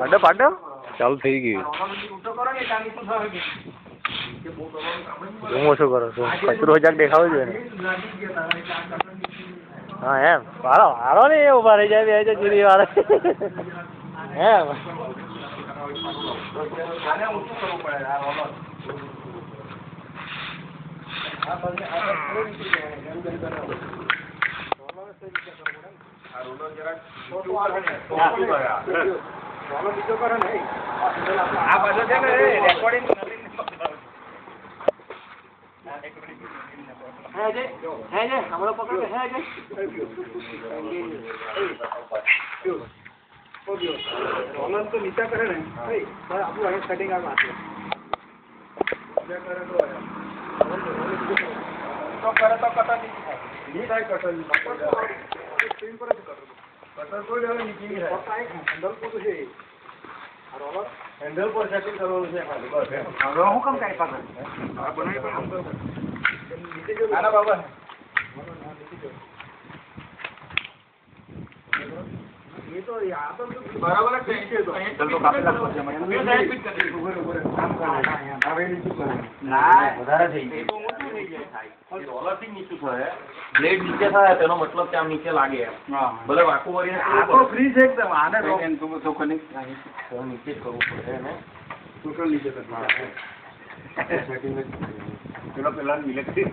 પાડો પાડો ચાલુ થઈ ગયું. હું ઓછો કરો છો કચરો જાક દેખાવો જોઈએ ને. હા એમ હારો હારો ને એ ઉભા રહી જાય બે હજાર ચીરી વાળા એમ. તો નીચા કરે ને આપણું અહીં સેટિંગ આવે કરે તો કટર નહીં થાય કટર કટર કોઈ લેવા નીકળી હેન્ડલ પર છે હેન્ડલ પર સેટિંગ કરવાનું છે ખાલી બસ હવે હું કેમ કાઈ પાછળ આ બનાવી પણ નીચે જો આના બાબા ये तो यहाँ तो बराबर है चल तो काफी लग पड़ जाए मैं साइड पिक कर दे ऊपर काम कर रहा है यहां आवे नीचे कर ना વધારે થઈ ગઈ તો ઊંચું થઈ જાય થાય રોલર થી નીચું થાય બ્લેડ નીચે થાય તેનો મતલબ કે આમ નીચે લાગે હા ભલે વાકુ વરીને આ તો ફ્રી છે એકદમ આને તો કનેક્ટ નહીં તો નીચે કરવું પડે ને ટોટલ નીચે કરવું સેટિંગ પેલા ઇલેક્ટ્રિક